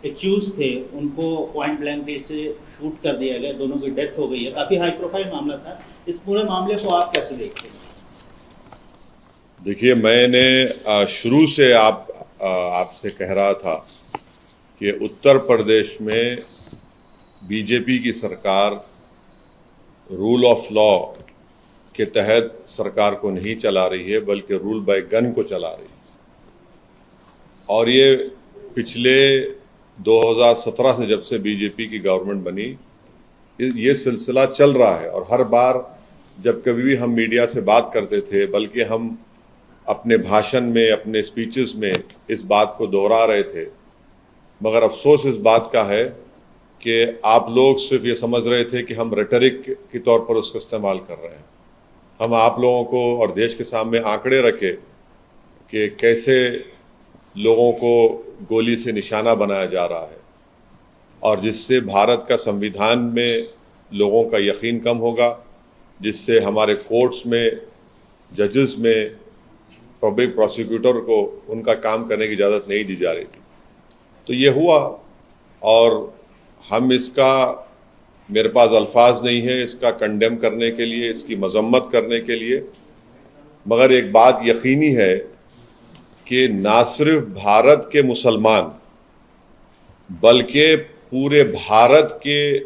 Accused थे उनको point blank range से शूट कर दिया गया, दोनों की डेथ हो गई है, काफ़ी हाई प्रोफाइल मामला था। इस पूरे मामले को आप कैसे देखते हैं? देखिए, मैंने शुरू से आपसे कह रहा था कि उत्तर प्रदेश में बीजेपी की सरकार रूल ऑफ लॉ के तहत सरकार को नहीं चला रही है, बल्कि रूल बाय गन को चला रही है। और ये पिछले 2017 से, जब से बीजेपी की गवर्नमेंट बनी, ये सिलसिला चल रहा है। और हर बार जब कभी भी हम मीडिया से बात करते थे, बल्कि हम अपने भाषण में, अपने स्पीचेस में इस बात को दोहरा रहे थे। मगर अफसोस इस बात का है कि आप लोग सिर्फ ये समझ रहे थे कि हम रेटरिक के तौर पर उसका इस्तेमाल कर रहे हैं। हम आप लोगों को और देश के सामने आंकड़े रखे कि कैसे लोगों को गोली से निशाना बनाया जा रहा है, और जिससे भारत का संविधान में लोगों का यकीन कम होगा, जिससे हमारे कोर्ट्स में, जजेस में, पब्लिक प्रोसिक्यूटर को उनका काम करने की इजाज़त नहीं दी जा रही थी। तो ये हुआ, और हम इसका, मेरे पास अल्फाज नहीं है इसका कंडेम करने के लिए, इसकी मजम्मत करने के लिए। मगर एक बात यकीनी है कि ना सिर्फ भारत के मुसलमान, बल्कि पूरे भारत के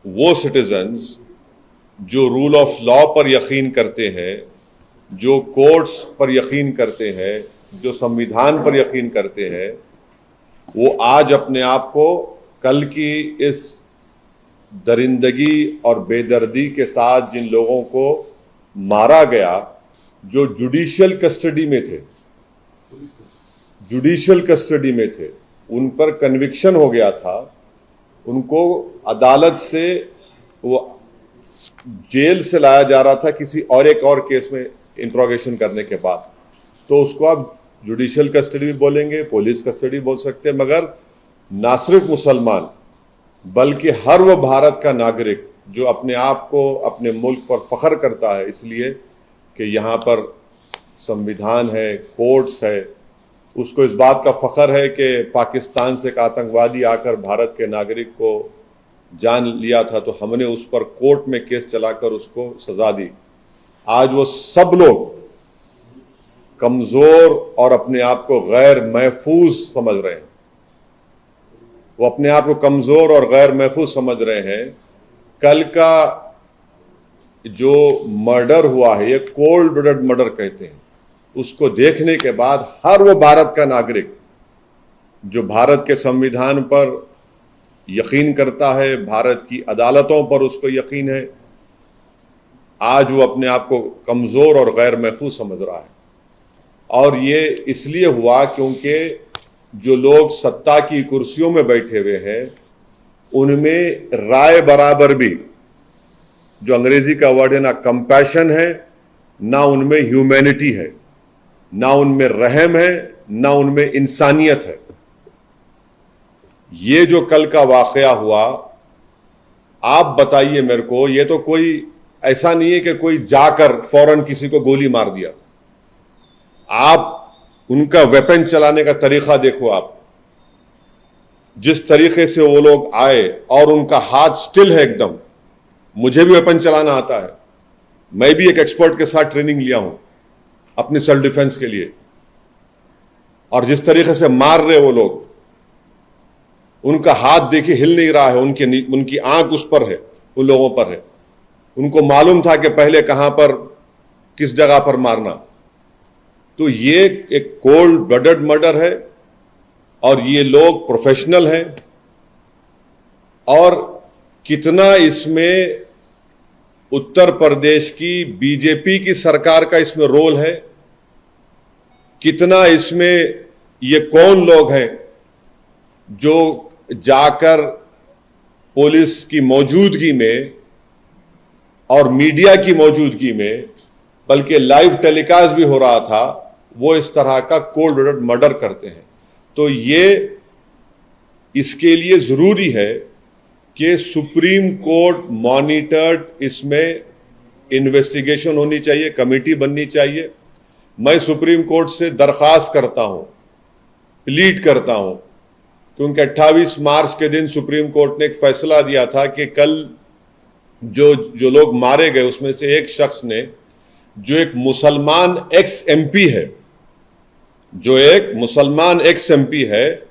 वो सिटीजन्स जो रूल ऑफ लॉ पर यकीन करते हैं, जो कोर्ट्स पर यकीन करते हैं, जो संविधान पर यकीन करते हैं, वो आज अपने आप को कल की इस दरिंदगी और बेदर्दी के साथ, जिन लोगों को मारा गया, जो जुडिशियल कस्टडी में थे, उन पर कन्विक्शन हो गया था, उनको अदालत से, वो जेल से लाया जा रहा था किसी और एक और केस में इंट्रोगेशन करने के बाद। तो उसको आप जुडिशियल कस्टडी भी बोलेंगे, पुलिस कस्टडी बोल सकते हैं। मगर ना सिर्फ मुसलमान, बल्कि हर वो भारत का नागरिक जो अपने आप को, अपने मुल्क पर फख्र करता है इसलिए कि यहाँ पर संविधान है, कोर्ट्स है, उसको इस बात का फख्र है कि पाकिस्तान से एक आतंकवादी आकर भारत के नागरिक को जान लिया था, तो हमने उस पर कोर्ट में केस चलाकर उसको सजा दी। आज वो सब लोग कमजोर और अपने आप को गैर महफूज समझ रहे हैं। वो अपने आप को कमजोर और गैर महफूज समझ रहे हैं। कल का जो मर्डर हुआ है, ये कोल्ड ब्लडेड मर्डर कहते हैं, उसको देखने के बाद हर वो भारत का नागरिक जो भारत के संविधान पर यकीन करता है, भारत की अदालतों पर उसको यकीन है, आज वो अपने आप को कमजोर और गैर महफूज समझ रहा है। और ये इसलिए हुआ क्योंकि जो लोग सत्ता की कुर्सियों में बैठे हुए हैं, उनमें राय बराबर भी, जो अंग्रेजी का वर्ड है, ना कंपैशन है, ना उनमें ह्यूमैनिटी है, ना उनमें रहम है, ना उनमें इंसानियत है। ये जो कल का वाकया हुआ, आप बताइए मेरे को, ये तो कोई ऐसा नहीं है कि कोई जाकर फौरन किसी को गोली मार दिया। आप उनका वेपन चलाने का तरीका देखो, आप जिस तरीके से वो लोग आए, और उनका हाथ स्टिल है एकदम। मुझे भी वेपन चलाना आता है, मैं भी एक एक्सपर्ट के साथ ट्रेनिंग लिया हूं अपनी सेल्फ डिफेंस के लिए। और जिस तरीके से मार रहे वो लोग, उनका हाथ देखिए हिल नहीं रहा है, उनकी आंख उस पर है, उन लोगों पर है। उनको मालूम था कि पहले कहां पर, किस जगह पर मारना। तो ये एक कोल्ड ब्लडेड मर्डर है, और ये लोग प्रोफेशनल हैं। और कितना इसमें उत्तर प्रदेश की बीजेपी की सरकार का इसमें रोल है, कितना इसमें, ये कौन लोग हैं जो जाकर पुलिस की मौजूदगी में और मीडिया की मौजूदगी में, बल्कि लाइव टेलीकास्ट भी हो रहा था, वो इस तरह का कोल्ड ब्लडेड मर्डर करते हैं। तो ये, इसके लिए जरूरी है कि सुप्रीम कोर्ट मॉनिटर्ड इसमें इन्वेस्टिगेशन होनी चाहिए, कमेटी बननी चाहिए। मैं सुप्रीम कोर्ट से दरखास्त करता हूं, प्लीड करता हूं क्योंकि 28 मार्च के दिन सुप्रीम कोर्ट ने एक फैसला दिया था कि कल जो लोग मारे गए उसमें से एक शख्स ने, जो एक मुसलमान एक्स एमपी है,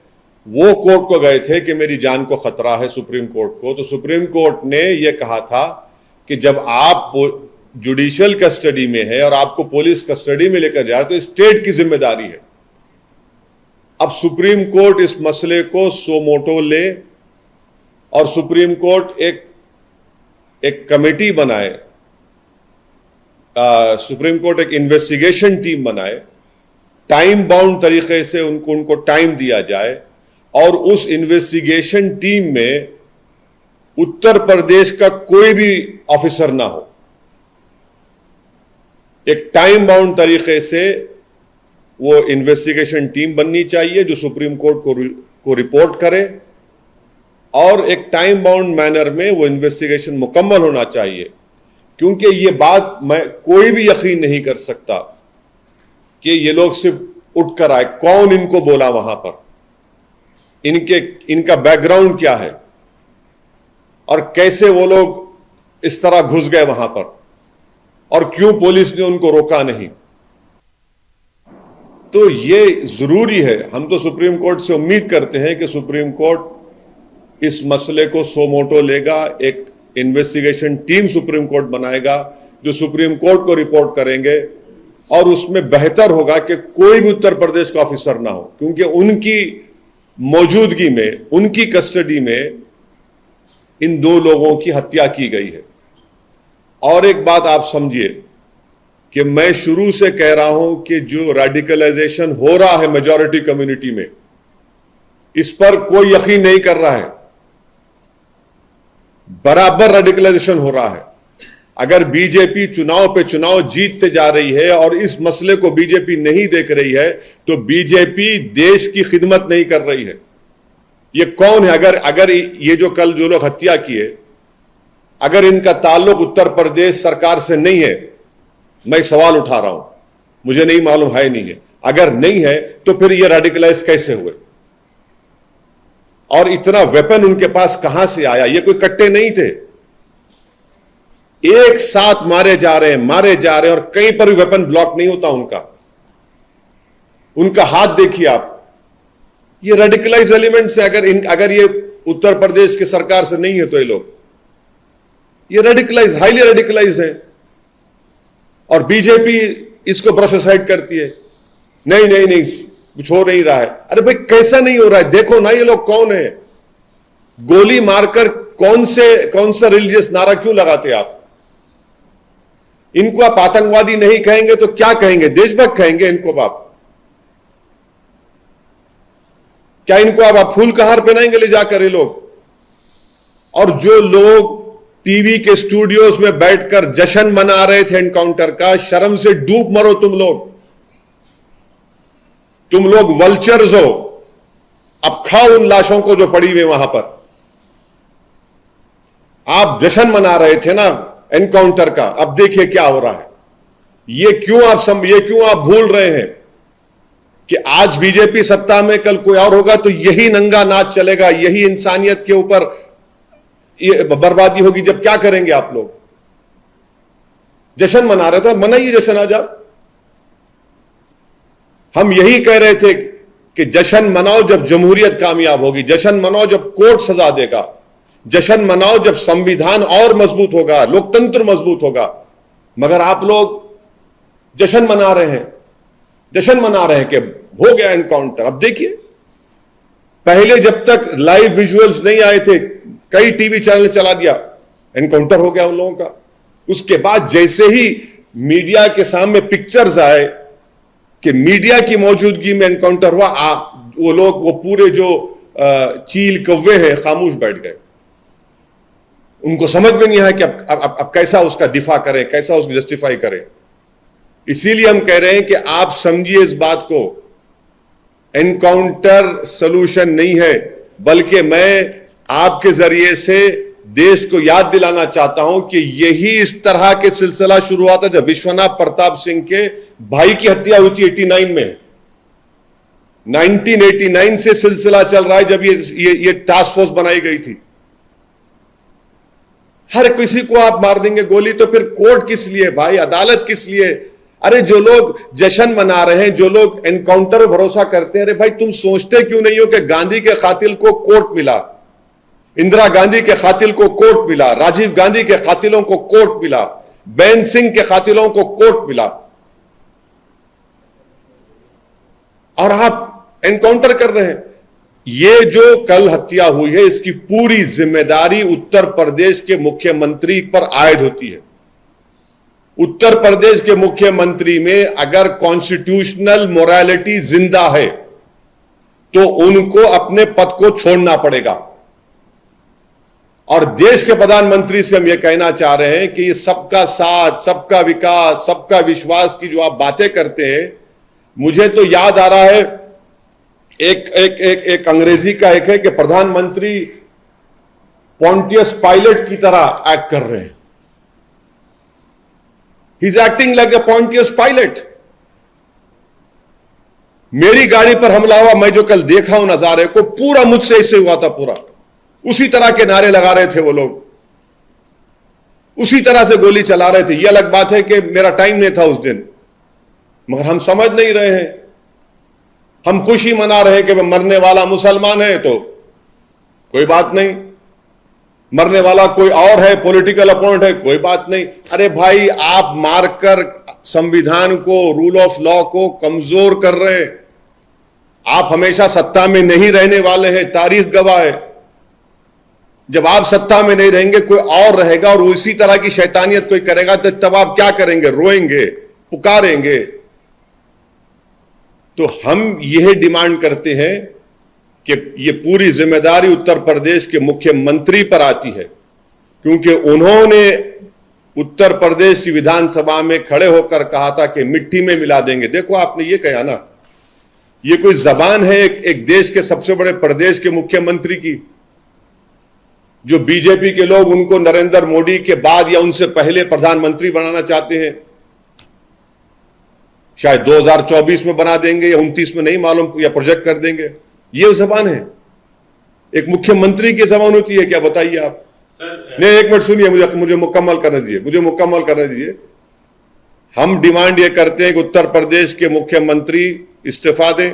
वो कोर्ट को गए थे कि मेरी जान को खतरा है सुप्रीम कोर्ट को। तो सुप्रीम कोर्ट ने यह कहा था कि जब आप जुडिशियल कस्टडी में है और आपको पुलिस कस्टडी में लेकर जा रहे तो स्टेट की जिम्मेदारी है। अब सुप्रीम कोर्ट इस मसले को सो मोटो ले और सुप्रीम कोर्ट एक कमेटी बनाए, सुप्रीम कोर्ट एक इन्वेस्टिगेशन टीम बनाए, टाइम बाउंड तरीके से उनको टाइम दिया जाए और उस इन्वेस्टिगेशन टीम में उत्तर प्रदेश का कोई भी ऑफिसर ना हो। एक टाइम बाउंड तरीके से वो इन्वेस्टिगेशन टीम बननी चाहिए जो सुप्रीम कोर्ट को रिपोर्ट करे और एक टाइम बाउंड मैनर में वो इन्वेस्टिगेशन मुकम्मल होना चाहिए। क्योंकि ये बात कोई भी यकीन नहीं कर सकता कि ये लोग सिर्फ उठकर आए, कौन इनको बोला वहां पर, इनका बैकग्राउंड क्या है और कैसे वो लोग इस तरह घुस गए वहां पर और क्यों पुलिस ने उनको रोका नहीं। तो ये जरूरी है। हम तो सुप्रीम कोर्ट से उम्मीद करते हैं कि सुप्रीम कोर्ट इस मसले को सो मोटो लेगा, एक इन्वेस्टिगेशन टीम सुप्रीम कोर्ट बनाएगा जो सुप्रीम कोर्ट को रिपोर्ट करेंगे और उसमें बेहतर होगा कि कोई भी उत्तर प्रदेश का ऑफिसर ना हो, क्योंकि उनकी मौजूदगी में, उनकी कस्टडी में इन दो लोगों की हत्या की गई है। और एक बात आप समझिए कि मैं शुरू से कह रहा हूं कि जो रेडिकलाइजेशन हो रहा है मेजॉरिटी कम्युनिटी में, इस पर कोई यकीन नहीं कर रहा है। बराबर रेडिकलाइजेशन हो रहा है। अगर बीजेपी चुनाव पे चुनाव जीतते जा रही है और इस मसले को बीजेपी नहीं देख रही है तो बीजेपी देश की खिदमत नहीं कर रही है। ये कौन है? अगर ये जो लोग हत्या किए, अगर इनका ताल्लुक उत्तर प्रदेश सरकार से नहीं है, मैं सवाल उठा रहा हूं, मुझे नहीं मालूम है नहीं है, अगर नहीं है तो फिर ये रेडिकलाइज कैसे हुए और इतना वेपन उनके पास कहां से आया? ये कोई कट्टे नहीं थे, एक साथ मारे जा रहे हैं और कहीं पर भी वेपन ब्लॉक नहीं होता उनका हाथ देखिए आप। ये रेडिकलाइज एलिमेंट से अगर ये उत्तर प्रदेश की सरकार से नहीं है तो ये रेडिकलाइज, हाईली रेडिकलाइज है और बीजेपी इसको प्रोसेसाइड करती है। नहीं कुछ हो नहीं रहा है। अरे भाई कैसा नहीं हो रहा है? देखो ना ये लोग कौन है। गोली मारकर कौन सा रिलीजियस नारा क्यों लगाते आप? इनको आप आतंकवादी नहीं कहेंगे तो क्या कहेंगे? देशभक्त कहेंगे इनको आप? क्या इनको आप फूल का हार पहनाएंगे ले जाकर ये लोग? और जो लोग टीवी के स्टूडियोज में बैठकर जश्न मना रहे थे एनकाउंटर का, शर्म से डूब मरो तुम लोग वल्चर्स हो। अब खाओ उन लाशों को जो पड़ी हुई वहां पर। आप जश्न मना रहे थे ना एनकाउंटर का, अब देखिए क्या हो रहा है। ये क्यों आप भूल रहे हैं कि आज बीजेपी सत्ता में, कल कोई और होगा तो यही नंगा नाच चलेगा, यही इंसानियत के ऊपर ये बर्बादी होगी। जब क्या करेंगे आप लोग? जश्न मना रहे थे, मनाइए जश्न आज आप। हम यही कह रहे थे कि जश्न मनाओ जब जमहूरियत कामयाब होगी, जश्न मनाओ जब कोर्ट सजा देगा, जश्न मनाओ जब संविधान और मजबूत होगा, लोकतंत्र मजबूत होगा। मगर आप लोग जश्न मना रहे हैं कि हो गया एनकाउंटर। अब देखिए, पहले जब तक लाइव विजुअल्स नहीं आए थे, कई टीवी चैनल चला दिया, एनकाउंटर हो गया उन लोगों का। उसके बाद जैसे ही मीडिया के सामने पिक्चर्स आए कि मीडिया की मौजूदगी में एनकाउंटर हुआ, वो पूरे जो चील कौवे हैं खामोश बैठ गए। उनको समझ में नहीं आया कि अब कैसा उसका दिफा करें, कैसा उसको जस्टिफाई करें। इसीलिए हम कह रहे हैं कि आप समझिए इस बात को, एनकाउंटर सलूशन नहीं है, बल्कि मैं आपके जरिए से देश को याद दिलाना चाहता हूं कि यही इस तरह के सिलसिला शुरू हुआ था जब विश्वनाथ प्रताप सिंह के भाई की हत्या हुई थी 89 में। 1989 से सिलसिला चल रहा है जब ये टास्क फोर्स बनाई गई थी। हर किसी को आप मार देंगे गोली, तो फिर कोर्ट किस लिए भाई, अदालत किस लिए? अरे जो लोग जश्न मना रहे हैं, जो लोग एनकाउंटर पर भरोसा करते हैं, अरे भाई तुम सोचते क्यों नहीं हो कि गांधी के कातिल को कोर्ट मिला, इंदिरा गांधी के कातिल को कोर्ट मिला, राजीव गांधी के कातिलों को कोर्ट मिला, बेन सिंह के कातिलों को कोर्ट मिला, और आप एनकाउंटर कर रहे हैं। ये जो कल हत्या हुई है, इसकी पूरी जिम्मेदारी उत्तर प्रदेश के मुख्यमंत्री पर आयद होती है। उत्तर प्रदेश के मुख्यमंत्री में अगर कॉन्स्टिट्यूशनल मोरालिटी जिंदा है तो उनको अपने पद को छोड़ना पड़ेगा। और देश के प्रधानमंत्री से हम यह कहना चाह रहे हैं कि ये सबका साथ, सबका विकास, सबका विश्वास की जो आप बातें करते हैं, मुझे तो याद आ रहा है एक अंग्रेजी का एक है कि प्रधानमंत्री पॉन्टियस पायलट की तरह एक्ट कर रहे हैं। He is acting like a Pontius Pilate. मेरी गाड़ी पर हमला हुआ, मैं जो कल देखा हूं नजारे को, पूरा मुझसे ऐसे हुआ था, पूरा उसी तरह के नारे लगा रहे थे वो लोग, उसी तरह से गोली चला रहे थे। यह अलग बात है कि मेरा टाइम नहीं था उस दिन, मगर हम समझ नहीं रहे हैं। हम खुशी मना रहे हैं कि मरने वाला मुसलमान है तो कोई बात नहीं, मरने वाला कोई और है, पॉलिटिकल अपोनेंट है, कोई बात नहीं। अरे भाई, आप मारकर संविधान को, रूल ऑफ लॉ को कमजोर कर रहे हैं। आप हमेशा सत्ता में नहीं रहने वाले हैं, तारीख गवाह है। जब आप सत्ता में नहीं रहेंगे, कोई और रहेगा और उसी तरह की शैतानियत कोई करेगा, तो तब आप क्या करेंगे? रोएंगे, पुकारेंगे। तो हम यह डिमांड करते हैं कि ये पूरी जिम्मेदारी उत्तर प्रदेश के मुख्यमंत्री पर आती है, क्योंकि उन्होंने उत्तर प्रदेश की विधानसभा में खड़े होकर कहा था कि मिट्टी में मिला देंगे। देखो, आपने ये कहा ना, ये कोई जबान है एक देश के सबसे बड़े प्रदेश के मुख्यमंत्री की, जो बीजेपी के लोग उनको नरेंद्र मोदी के बाद या उनसे पहले प्रधानमंत्री बनाना चाहते हैं। शायद 2024 में बना देंगे या 29 में, नहीं मालूम, या प्रोजेक्ट कर देंगे। ये जबान है, एक मुख्यमंत्री की जबान होती है क्या? बताइए आप। नहीं, एक मिनट सुनिए, मुझे मुकम्मल करने दीजिए। हम डिमांड ये करते हैं कि उत्तर प्रदेश के मुख्यमंत्री इस्तीफा दें।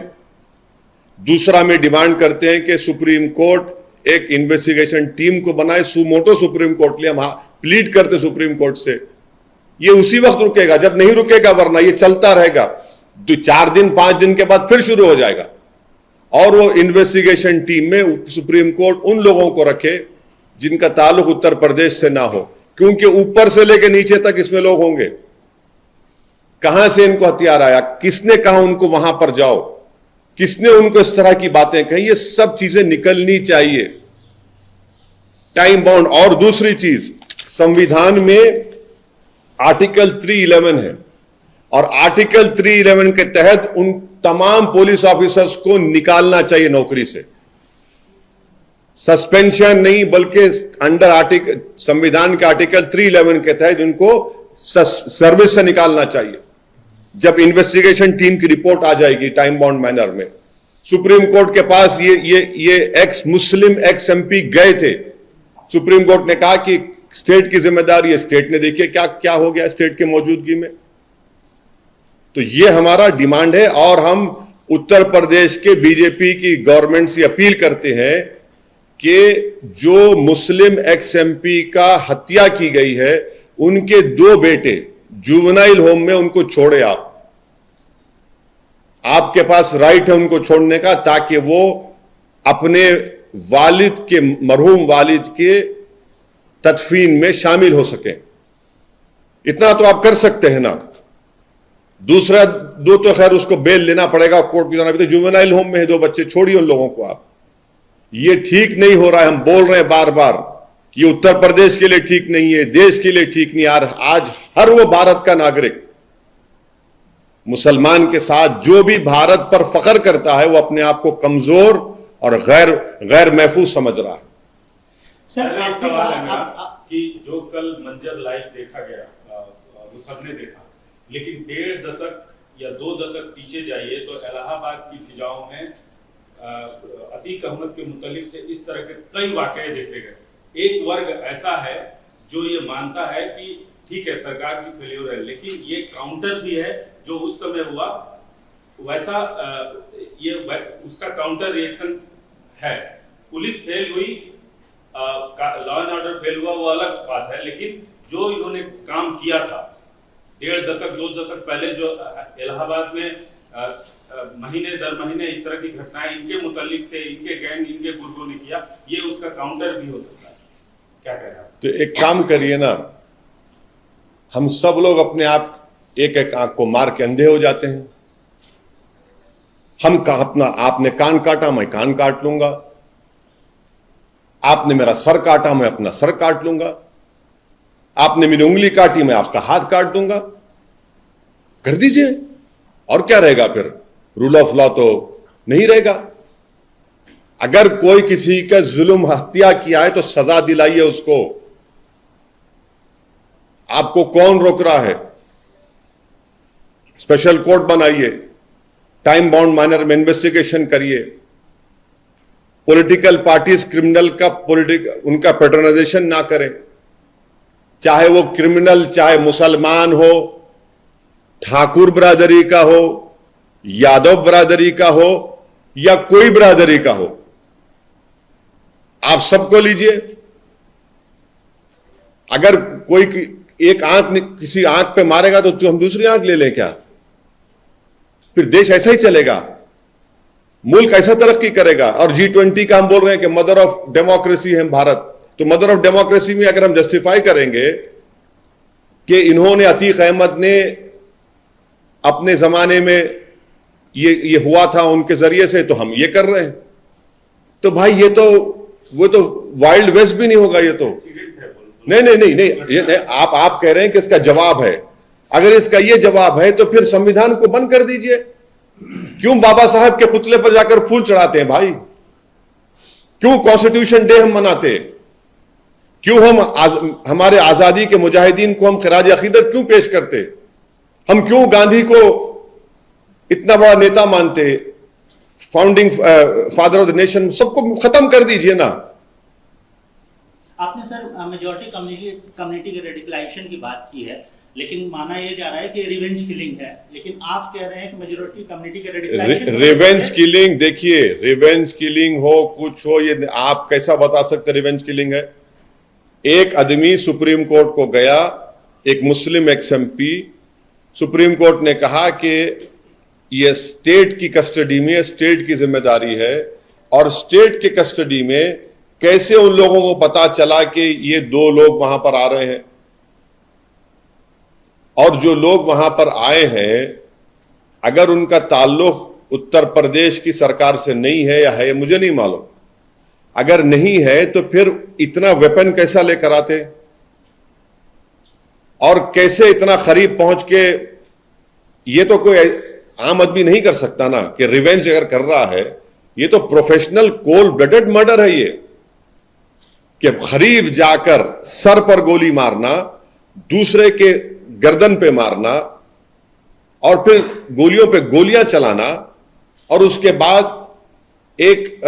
दूसरा में डिमांड करते हैं कि सुप्रीम कोर्ट एक इन्वेस्टिगेशन टीम को बनाए, सुमोटो सुप्रीम कोर्ट लिए हम प्लीड करते सुप्रीम कोर्ट से। ये उसी वक्त रुकेगा जब नहीं रुकेगा, वरना ये चलता रहेगा। 4 दिन 5 दिन के बाद फिर शुरू हो जाएगा। और वो इन्वेस्टिगेशन टीम में सुप्रीम कोर्ट उन लोगों को रखे जिनका ताल्लुक उत्तर प्रदेश से ना हो, क्योंकि ऊपर से लेकर नीचे तक इसमें लोग होंगे। कहां से इनको हथियार आया, किसने कहा उनको वहां पर जाओ, किसने उनको इस तरह की बातें कही, ये सब चीजें निकलनी चाहिए, टाइम बाउंड। और दूसरी चीज, संविधान में आर्टिकल 311 है, और आर्टिकल 311 के तहत उन तमाम पुलिस ऑफिसर्स को निकालना चाहिए नौकरी से। सस्पेंशन नहीं, बल्कि अंडर संविधान के आर्टिकल 311 के तहत उनको सर्विस से निकालना चाहिए। जब इन्वेस्टिगेशन टीम की रिपोर्ट आ जाएगी टाइम बाउंड मैनर में, सुप्रीम कोर्ट के पास ये एक्स मुस्लिम एक्स एमपी गए थे। सुप्रीम कोर्ट ने कहा कि स्टेट की जिम्मेदारी है, स्टेट ने देखिए क्या क्या हो गया स्टेट की मौजूदगी में। तो ये हमारा डिमांड है, और हम उत्तर प्रदेश के बीजेपी की गवर्नमेंट से अपील करते हैं कि जो मुस्लिम एक्स एमपी का हत्या की गई है, उनके 2 बेटे जुवेनाइल होम में, उनको छोड़े आप। आपके पास राइट है उनको छोड़ने का, ताकि वो अपने वालिद के, मरहूम वालिद के तदफीन में शामिल हो सके। इतना तो आप कर सकते हैं ना। दूसरा 2 तो खैर उसको बेल लेना पड़ेगा कोर्ट की तरफ। जुवेनाइल होम में है 2 बच्चे, छोड़िए उन लोगों को आप। ये ठीक नहीं हो रहा है। हम बोल रहे हैं बार बार कि ये उत्तर प्रदेश के लिए ठीक नहीं है, देश के लिए ठीक नहीं। आज हर वो भारत का नागरिक, मुसलमान के साथ जो भी भारत पर फख्र करता है, वो अपने आप को कमजोर और गैर महफूज समझ रहा है। सर, एक सवाल है मेरा कि जो कल मंजर लाइव देखा गया, वो सबने देखा, लेकिन 1.5 दशक या 2 दशक पीछे जाइए तो इलाहाबाद की फिजाओं में अतीक अहमद के मुतालिक से इस तरह के कई वाकये देखे गए। एक वर्ग ऐसा है जो ये मानता है कि ठीक है सरकार की फेल्योर है, लेकिन ये काउंटर भी है जो उस समय हुआ वैसा ये उसका काउंटर रिएक्शन है। पुलिस फेल हुई, लॉ एंड ऑर्डर फेल हुआ, वो अलग बात है, लेकिन जो इन्होंने काम किया था 1.5 दशक 2 दशक पहले जो इलाहाबाद में महीने दर महीने इस तरह की घटनाएं इनके मुतालिक से इनके गैंग इनके गुर्गों ने किया, ये उसका काउंटर भी हो सकता है। क्या कह रहे हैं? तो एक काम करिए ना, हम सब लोग अपने आप एक एक आंख को मार के अंधे हो जाते हैं। हम का अपना, आपने कान काटा मैं कान काट लूंगा, आपने मेरा सर काटा मैं अपना सर काट लूंगा, आपने मेरी उंगली काटी मैं आपका हाथ काट दूंगा। कर दीजिए, और क्या रहेगा फिर? रूल ऑफ लॉ तो नहीं रहेगा। अगर कोई किसी का जुल्म हत्या किया है तो सजा दिलाइए उसको। आपको कौन रोक रहा है? स्पेशल कोर्ट बनाइए, टाइम बाउंड मैनर में इन्वेस्टिगेशन करिए। पॉलिटिकल पार्टीज क्रिमिनल का उनका पैटर्नाइजेशन ना करें, चाहे वो क्रिमिनल चाहे मुसलमान हो, ठाकुर बरादरी का हो, यादव बरादरी का हो या कोई बरादरी का हो, आप सबको लीजिए। अगर कोई एक आंख किसी आंख पे मारेगा तो हम दूसरी आंख ले लें क्या? फिर देश ऐसा ही चलेगा, मुल्क ऐसा तरक्की करेगा। और G20 का हम बोल रहे हैं कि मदर ऑफ डेमोक्रेसी है भारत, तो मदर ऑफ डेमोक्रेसी में अगर हम जस्टिफाई करेंगे कि इन्होंने अतीक अहमद ने अपने जमाने में ये हुआ था उनके जरिए से, तो हम ये कर रहे हैं, तो भाई वो तो वाइल्ड वेस्ट भी नहीं होगा। ये तो नहीं, आप कह रहे हैं कि इसका जवाब है। अगर इसका ये जवाब है तो फिर संविधान को बंद कर दीजिए। क्यों बाबा साहब के पुतले पर जाकर फूल चढ़ाते हैं भाई? क्यों कॉन्स्टिट्यूशन डे हम मनाते? क्यों हम हमारे आजादी के मुजाहिदीन को हम खराज अकीदत क्यों पेश करते? हम क्यों गांधी को इतना बड़ा नेता मानते, founding father of the nation? सबको खत्म कर दीजिए ना। आपने सर मेजॉरिटी कम्युनिटी के रेडिकलाइजेशन की बात की है, लेकिन माना यह जा रहा है कि रिवेंज किलिंग है, लेकिन आप कह रहे हैं कि मेजॉरिटी कम्युनिटी के रेडिकलाइजेशन रिवेंज किलिंग, देखिए रिवेंज किलिंग हो कुछ हो, ये आप कैसा बता सकते रिवेंज किलिंग है? एक आदमी सुप्रीम कोर्ट को गया, एक मुस्लिम एक्स-एमपी, सुप्रीम कोर्ट ने कहा कि ये स्टेट की कस्टडी में, स्टेट की जिम्मेदारी है, और स्टेट के कस्टडी में कैसे उन लोगों को पता चला कि ये 2 लोग वहां पर आ रहे हैं? और जो लोग वहां पर आए हैं, अगर उनका ताल्लुक उत्तर प्रदेश की सरकार से नहीं है या है, मुझे नहीं मालूम। अगर नहीं है तो फिर इतना वेपन कैसा लेकर आते, और कैसे इतना करीब पहुंच के? ये तो कोई आम आदमी नहीं कर सकता ना कि रिवेंज अगर कर रहा है। ये तो प्रोफेशनल कोल्ड ब्लडेड मर्डर है ये, कि करीब जाकर सर पर गोली मारना, दूसरे के गर्दन पे मारना, और फिर गोलियों पे गोलियां चलाना, और उसके बाद एक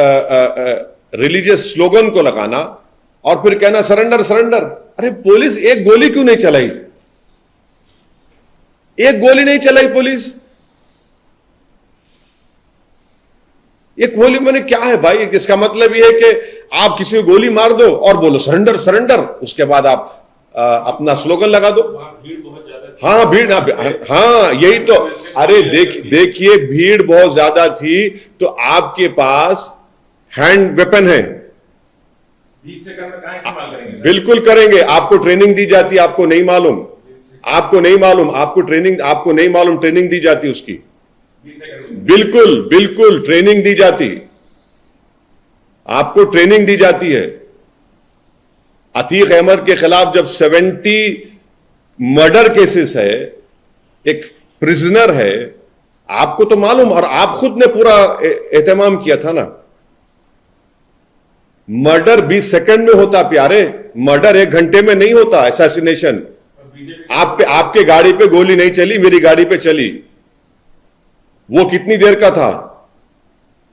रिलीजियस स्लोगन को लगाना, और फिर कहना सरेंडर सरेंडर। अरे पुलिस एक गोली क्यों नहीं चलाई? एक गोली नहीं चलाई पुलिस। एक गोली मैंने क्या है भाई? इसका मतलब यह है कि आप किसी को गोली मार दो और बोलो सरेंडर सरेंडर, उसके बाद आप अपना स्लोगन लगा दो। भीड़ बहुत ज्यादा, हाँ भीड़, हाँ यही तो। अरे देखिए भीड़ बहुत ज्यादा थी, तो आपके पास हैंड वेपन है, 20 सेकंड में कहां इस्तेमाल करेंगे? बिल्कुल करेंगे। आपको ट्रेनिंग दी जाती है, आपको नहीं मालूम, आपको नहीं मालूम, आपको नहीं मालूम ट्रेनिंग दी जाती उसकी। 20 सेकंड बिल्कुल बिल्कुल ट्रेनिंग दी जाती, आपको ट्रेनिंग दी जाती है। अतीक अहमद के खिलाफ जब 70 मर्डर केसेस है, एक प्रिजनर है, आपको तो मालूम, और आप खुद ने पूरा एहतमाम किया था ना। मर्डर 20 सेकंड में होता प्यारे, मर्डर 1 घंटे में नहीं होता। असैसिनेशन, आपके गाड़ी पे गोली नहीं चली, मेरी गाड़ी पे चली। वो कितनी देर का था?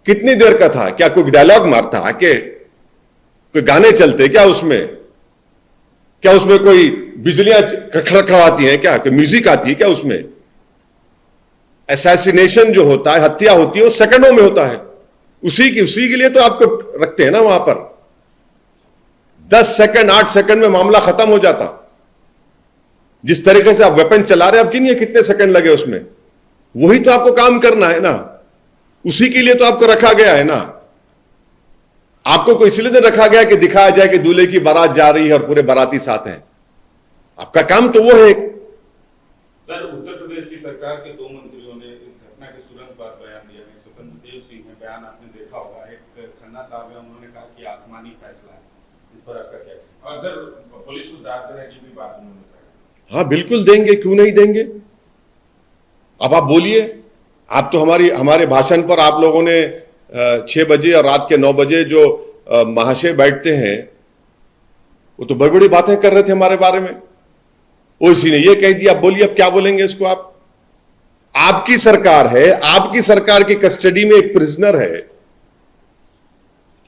कितनी देर का था? क्या कोई डायलॉग मारता आके? कोई गाने चलते क्या उसमें? क्या उसमें कोई बिजलियां खड़खड़ाती हैं क्या? कोई म्यूजिक आती है क्या उसमें? असैसिनेशन जो होता है, हत्या होती है, वो सेकंडों में होता है। उसी के लिए तो आपको रखते हैं ना वहां पर। 10 सेकंड 8 सेकंड में मामला खत्म हो जाता। जिस तरीके से आप वेपन चला रहे हैं, अब गिनिए कितने सेकंड लगे उसमें। वही तो आपको काम करना है ना, उसी के लिए तो आपको रखा गया है ना। आपको कोई इसलिए नहीं रखा गया कि दिखाया जाए कि दूल्हे की बारात जा रही है और पूरे बाराती साथ हैं। आपका काम तो वो है। सर, उत्तर प्रदेश की सरकार के 2 मंत्रियों ने इस घटना के तुरंत बाद बयान दिया है। स्वतंत्र देव सिंह है, बयान आपने देखा होगा। एक खन्ना साहब है, उन्होंने कहा कि आसमानी फैसला है। इस पर आपका क्या? और सर, पुलिस को दाद देने की भी बात उन्होंने कहा। हाँ बिल्कुल देंगे, क्यों नहीं देंगे। अब आप बोलिए, आप तो हमारे भाषण पर आप लोगों ने 6 बजे और रात के 9 बजे जो महाशय बैठते हैं, वो तो बड़ी बड़ी बातें कर रहे थे हमारे बारे में। वो इसी ने ये कह दिया। अब बोलिए, अब क्या बोलेंगे इसको आप? आपकी सरकार है, आपकी सरकार की कस्टडी में एक प्रिजनर है,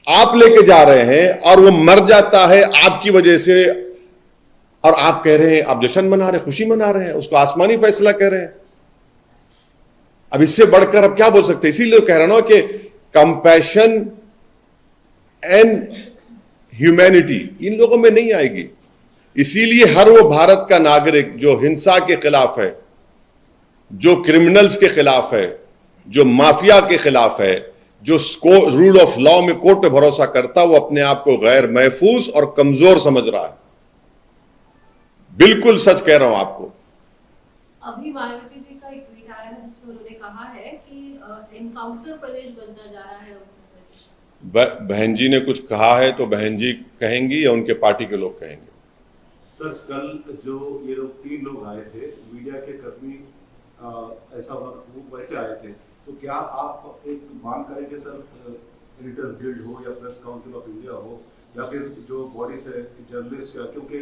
आप लेके जा रहे हैं और वो मर जाता है आपकी वजह से, और आप कह रहे हैं, आप जश्न मना रहे हैं, खुशी मना रहे हैं, उसको आसमानी फैसला कह रहे हैं। अब इससे बढ़कर अब क्या बोल सकते हैं? इसीलिए कह रहा हूं कि कंपैशन एंड ह्यूमैनिटी इन लोगों में नहीं आएगी। इसीलिए हर वो भारत का नागरिक जो हिंसा के खिलाफ है, जो क्रिमिनल्स के खिलाफ है, जो माफिया के खिलाफ है, जो रूल ऑफ लॉ में कोर्ट पे भरोसा करता, वो अपने आप को गैर महफूज और कमजोर समझ रहा है। बिल्कुल सच कह रहा हूं आपको। अभी मायावती जी का एक ट्वीट आया है जिसमें उन्होंने कहा है कि एनकाउंटर प्रदेश बनता जा रहा है उत्तर प्रदेश। बहन जी ने कुछ कहा है तो बहन जी कहेंगी या उनके पार्टी के लोग कहेंगे? सर, कल जो ये लोग 3 लोग आए थे, मीडिया के कर्मी वो वैसे आए थे, तो क्या आप एक मांग करेंगे सर, एडिटर्स गिल्ड हो या प्रेस काउंसिल ऑफ इंडिया हो या फिर जो बॉडीज है जर्नलिस्ट, क्योंकि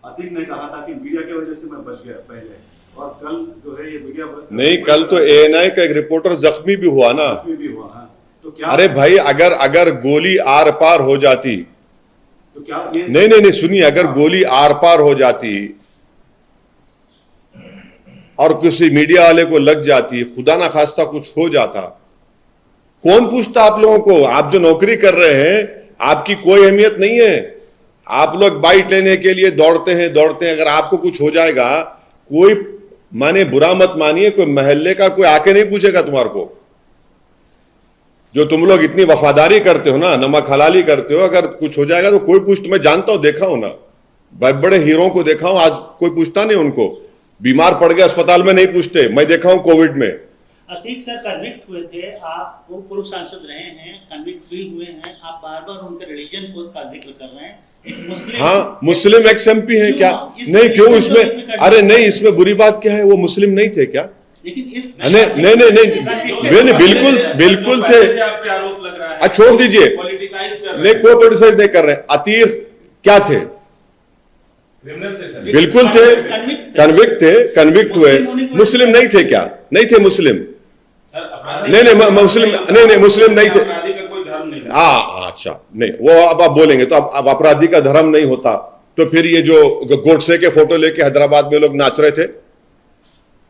अतीक ने कहा था कि मीडिया की वजह से मैं बच गया पहले, और कल जो है ये मीडिया नहीं, कल तो एएनआई का एक रिपोर्टर जख्मी भी हुआ ना। भी हुआ है, तो क्या? अरे भाई, अगर गोली आर पार हो जाती तो क्या ये नहीं सुनिए, अगर गोली आर पार हो जाती और किसी मीडिया वाले को लग जाती, खुदा ना खास्ता कुछ हो जाता, कौन पूछता आप लोगों को? आप जो नौकरी कर रहे हैं, आपकी कोई अहमियत नहीं है। आप लोग बाइट लेने के लिए दौड़ते हैं। अगर आपको कुछ हो जाएगा, कोई माने बुरा मत मानिए, कोई मोहल्ले का कोई आके नहीं पूछेगा तुम्हारे को। जो तुम लोग इतनी वफादारी करते हो ना, नमक हलाली करते हो, अगर कुछ हो जाएगा तो कोई पूछ, मैं जानता हूं, देखा हूं ना, बड़े हीरो को देखा हूं, आज कोई पूछता नहीं उनको। बीमार पड़ गए अस्पताल में नहीं पूछते, मैं देखा हूं कोविड में। अतीक सर कन्विक्ट हुए थे, आप वो पूर्व सांसद रहे हैं, कन्विक्ट भी हुए हैं, आप बार बार उनके रिलीजन का जिक्र कर रहे हैं। मुस्लिम, हाँ, मुस्लिम एक्स एमपी है क्या? नहीं, क्यों इसमें? अरे नहीं, इसमें बुरी बात क्या है? वो मुस्लिम नहीं थे क्या? लेकिन इस नहीं, बिल्कुल थे। आरोप लग रहा है, छोड़ दीजिए, नहीं कोई पोलिटिसाइज नहीं कर रहे। अतीक क्या थे? बिल्कुल थे, कन्विक्ट हुए। मुस्लिम नहीं थे क्या? नहीं थे मुस्लिम। नहीं, मुस्लिम नहीं थे। अच्छा, नहीं, वो अब आप बोलेंगे तो अब अपराधी का धर्म नहीं होता तो फिर ये जो गोडसे के फोटो लेके हैदराबाद में लोग नाच रहे थे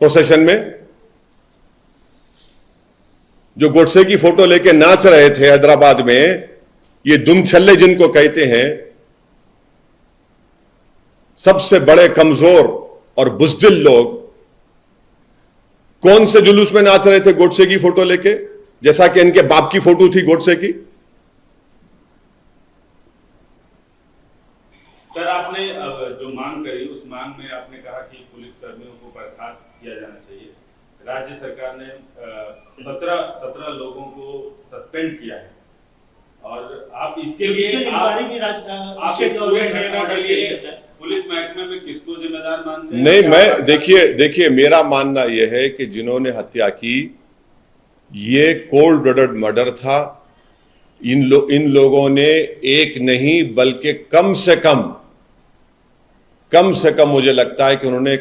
प्रोसेशन में, जो गोडसे की फोटो लेके नाच रहे थे हैदराबाद में, ये दुम छल्ले जिनको कहते हैं, सबसे बड़े कमजोर और बुज़दिल लोग, कौन से जुलूस में नाच रहे थे गोडसे की फोटो लेके, जैसा कि इनके बाप की फोटो थी गोडसे की? सर, आपने जो मांग करी, उस मांग में आपने कहा कि पुलिस कर्मियों को बर्खास्त किया जाना चाहिए। राज्य सरकार ने 17 लोगों को सस्पेंड किया है, और आप इसके लिए पुलिस महकमे में किसको जिम्मेदार मानते हैं? नहीं, मैं देखिए मेरा मानना यह है कि जिन्होंने हत्या की, ये कोल्ड ब्लडेड मर्डर था। इन लोगों ने एक नहीं बल्कि कम से कम मुझे लगता है कि उन्होंने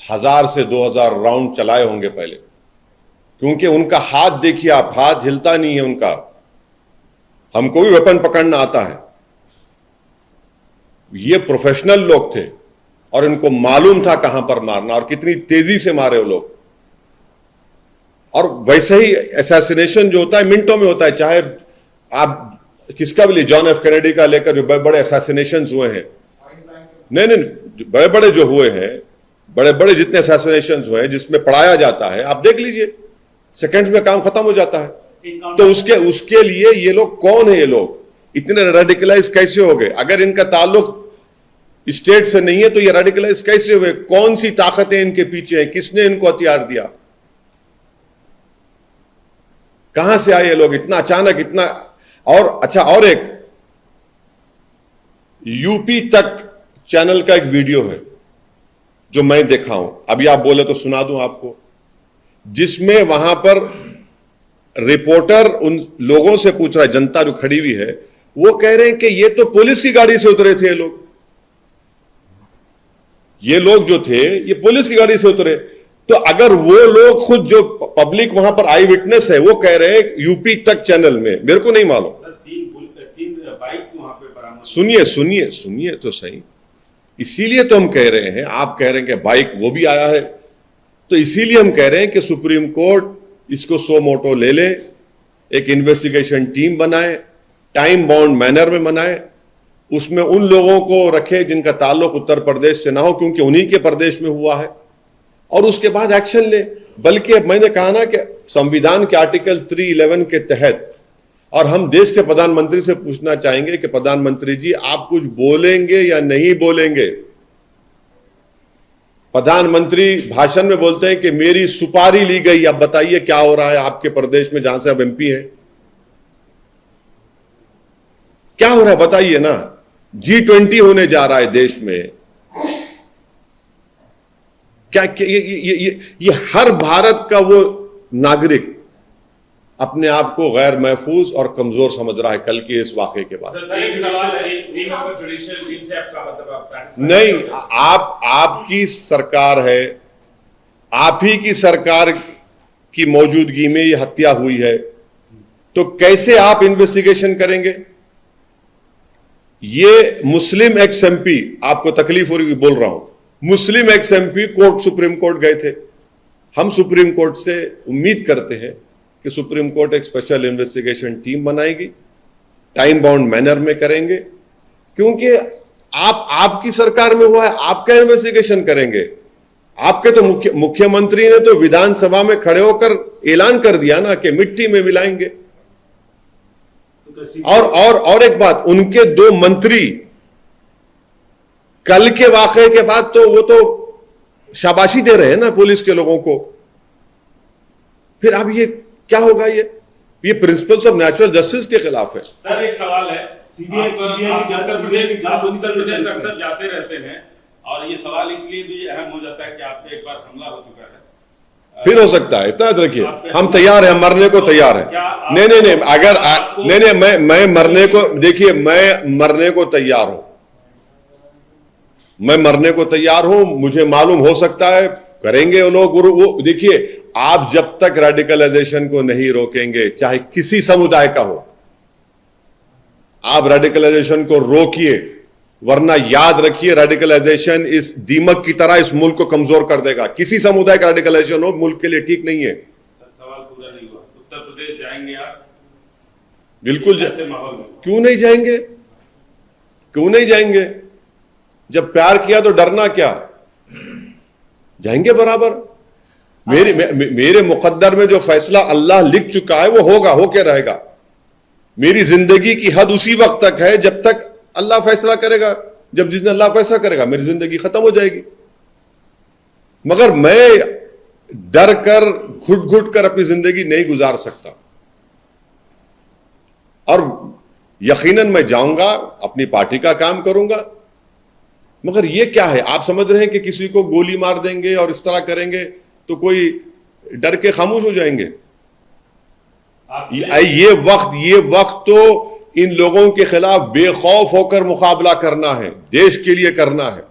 1000 से 2000 राउंड चलाए होंगे पहले। क्योंकि उनका हाथ देखिए आप, हाथ हिलता नहीं है उनका। हमको भी वेपन पकड़ना आता है। ये प्रोफेशनल लोग थे और इनको मालूम था कहां पर मारना और कितनी तेजी से मारे वो लोग। और वैसे ही असैसिनेशन जो होता है मिनटों में होता है, चाहे आप किसका भी लिए, जॉन एफ कैनेडी का लेकर जो बड़े बड़े असैसिनेशन हुए हैं, नहीं बड़े बड़े जो हुए हैं, बड़े बड़े जितने असैसिनेशन हुए हैं जिसमें पढ़ाया जाता है, आप देख लीजिए सेकंड्स में काम खत्म हो जाता है। तो उसके लिए ये लोग कौन है? ये लोग इतने रेडिकलाइज कैसे हो गए? अगर इनका ताल्लुक स्टेट से नहीं है तो ये रेडिकलाइज कैसे हुए? कौन सी ताकतें इनके पीछे हैं? किसने इनको हथियार दिया? कहां से आए ये लोग इतना अचानक, इतना? और अच्छा, और एक यूपी तक चैनल का एक वीडियो है जो मैं देखा हूं, अभी आप बोले तो सुना दूं आपको, जिसमें वहां पर रिपोर्टर उन लोगों से पूछ रहा है, जनता जो खड़ी हुई है, वो कह रहे हैं कि ये तो पुलिस की गाड़ी से उतरे थे ये लोग जो थे ये पुलिस की गाड़ी से उतरे। तो अगर वो लोग खुद जो पब्लिक वहां पर आई विटनेस है वो कह रहे हैं यूपी तक चैनल में, मेरे को नहीं मालूम। तीन बाइक वहां पे बरामद। सुनिए तो सही। इसीलिए तो हम कह रहे हैं, आप कह रहे हैं कि बाइक वो भी आया है, तो इसीलिए हम कह रहे हैं कि सुप्रीम कोर्ट इसको सो मोटो ले ले, एक इन्वेस्टिगेशन टीम बनाए, टाइम बाउंड मैनर में बनाए, उसमें उन लोगों को रखे जिनका ताल्लुक उत्तर प्रदेश से ना हो, क्योंकि उन्हीं के प्रदेश में हुआ है, और उसके बाद एक्शन ले। बल्कि मैंने कहा ना कि संविधान के आर्टिकल 311 के तहत, और हम देश के प्रधानमंत्री से पूछना चाहेंगे कि प्रधानमंत्री जी आप कुछ बोलेंगे या नहीं बोलेंगे? प्रधानमंत्री भाषण में बोलते हैं कि मेरी सुपारी ली गई, अब बताइए क्या हो रहा है आपके प्रदेश में जहां से अब एमपी हैं? क्या हो रहा है बताइए ना। G20 होने जा रहा है देश में। क्या ये हर भारत का वो नागरिक अपने आप को गैर महफूज और कमजोर समझ रहा है कल के इस वाकये के बाद। नहीं, आपकी सरकार है, आप ही की सरकार की मौजूदगी में ये हत्या हुई है, तो कैसे आप इन्वेस्टिगेशन करेंगे? ये मुस्लिम एक्स एमपी, आपको तकलीफ हो रही बोल रहा हूं, Muslim ex MP court, supreme court गए थे। हम सुप्रीम कोर्ट से उम्मीद करते हैं कि सुप्रीम कोर्ट एक स्पेशल इन्वेस्टिगेशन टीम बनाएगी, टाइम बाउंड मैनर में करेंगे, क्योंकि आपकी सरकार में हुआ है, आप क्या इन्वेस्टिगेशन करेंगे? आपके तो मुख्यमंत्री ने तो विधानसभा में खड़े होकर ऐलान कर दिया ना कि मिट्टी में मिलाएंगे। और एक बात, उनके 2 मंत्री कल के वाकये के बाद तो वो तो शाबाशी दे रहे हैं ना पुलिस के लोगों को। फिर अब ये क्या होगा? ये प्रिंसिपल्स ऑफ नेचुरल जस्टिस के खिलाफ है। सर एक सवाल है, उत्तर प्रदेश अक्सर जाते रहते हैं और ये सवाल इसलिए भी अहम हो जाता है कि आप पे एक बार हमला हो चुका है, फिर हो सकता है, इतना रखिए, हम तैयार हैं, मरने को तैयार हैं। नहीं, अगर नहीं, मैं मरने को, देखिए मैं मरने को तैयार हूं, मैं मरने को तैयार हूं। मुझे मालूम हो सकता है करेंगे वो लोग, वो देखिए, आप जब तक रेडिकलाइजेशन को नहीं रोकेंगे, चाहे किसी समुदाय का हो, आप रेडिकलाइजेशन को रोकिए, वरना याद रखिए रेडिकलाइजेशन इस दीमक की तरह इस मुल्क को कमजोर कर देगा। किसी समुदाय का रेडिकलाइजेशन हो मुल्क के लिए ठीक नहीं है। सवाल पूरा नहीं हुआ, उत्तर प्रदेश जाएंगे आप? बिल्कुल माहौल में क्यों नहीं जाएंगे? क्यों नहीं जाएंगे? जब प्यार किया तो डरना क्या? जाएंगे बराबर। मेरे मुकद्दर में जो फैसला अल्लाह लिख चुका है वो होगा, होके रहेगा। मेरी जिंदगी की हद उसी वक्त तक है जब तक अल्लाह फैसला करेगा। जब जिस दिन अल्लाह फैसला करेगा मेरी जिंदगी खत्म हो जाएगी। मगर मैं डर कर, घुट घुट कर अपनी जिंदगी नहीं गुजार सकता। और यकीनन मैं जाऊंगा, अपनी पार्टी का काम करूंगा। मगर ये क्या है? आप समझ रहे हैं कि किसी को गोली मार देंगे और इस तरह करेंगे तो कोई डर के खामोश हो जाएंगे? ये वक्त तो इन लोगों के खिलाफ बेखौफ होकर मुकाबला करना है, देश के लिए करना है।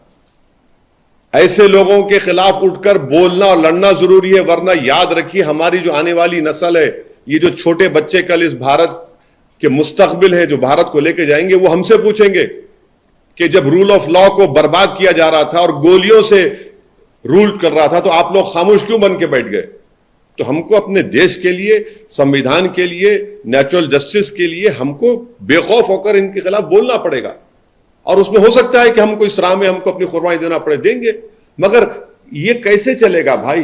ऐसे लोगों के खिलाफ उठकर बोलना और लड़ना जरूरी है, वरना याद रखिए हमारी जो आने वाली नस्ल है, ये जो छोटे बच्चे कल इस भारत के मुस्तकबिल है, जो भारत को लेके जाएंगे, वो हमसे पूछेंगे कि जब रूल ऑफ लॉ को बर्बाद किया जा रहा था और गोलियों से रूल कर रहा था, तो आप लोग खामोश क्यों बन के बैठ गए? तो हमको अपने देश के लिए, संविधान के लिए, नेचुरल जस्टिस के लिए हमको बेखौफ होकर इनके खिलाफ बोलना पड़ेगा। और उसमें हो सकता है कि हमको इस राह में हमको अपनी कुर्बानी देना पड़े, देंगे, मगर ये कैसे चलेगा भाई?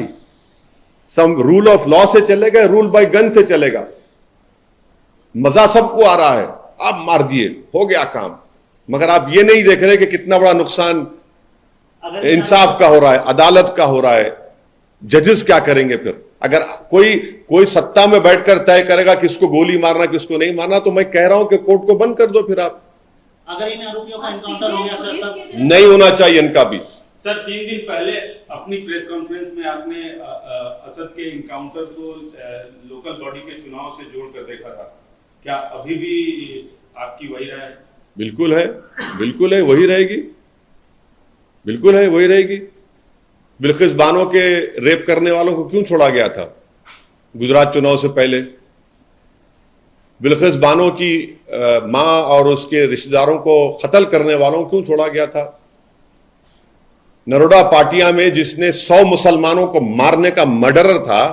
सम रूल ऑफ लॉ से चलेगा, रूल बाय गन से चलेगा? मजा सबको आ रहा है, आप मार दिए, हो गया काम, मगर आप ये नहीं देख रहे कि कितना बड़ा नुकसान इंसाफ का हो रहा है, अदालत का हो रहा है। जजेस क्या करेंगे फिर? अगर कोई सत्ता में बैठकर तय करेगा किसको गोली मारना किसको नहीं मारना, तो मैं कह रहा हूं कि कोर्ट को बंद कर दो। फिर आप अगर इन आरोपियों का एनकाउंटर हो गया सर, तब नहीं होना चाहिए इनका भी। सर 3 दिन पहले अपनी प्रेस कॉन्फ्रेंस में आपने असद के इनकाउंटर को लोकल बॉडी के चुनाव से जोड़कर देखा था, क्या अभी भी आपकी वही राय है? बिल्कुल है, बिल्कुल है, वही रहेगी, बिल्कुल है, वही रहेगी। बिल्किस बानो के रेप करने वालों को क्यों छोड़ा गया था गुजरात चुनाव से पहले? बिल्किस बानो की मां और उसके रिश्तेदारों को कत्ल करने वालों को क्यों छोड़ा गया था? नरोडा पाटिया में जिसने 100 मुसलमानों को मारने का मर्डरर था,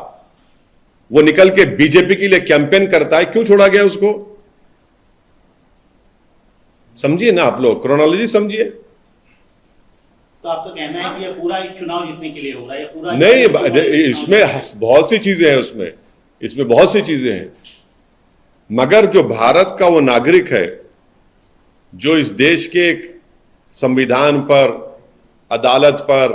वो निकल के बीजेपी के लिए कैंपेन करता है, क्यों छोड़ा गया उसको? समझिए ना आप लोग, क्रोनोलॉजी समझिए। तो आपका कहना है कि ये पूरा एक चुनाव जीतने के लिए हो रहा है, या पूरा नहीं, इसमें बहुत सी चीजें हैं, इसमें बहुत सी चीजें हैं, मगर जो भारत का वो नागरिक है, जो इस देश के संविधान पर, अदालत पर,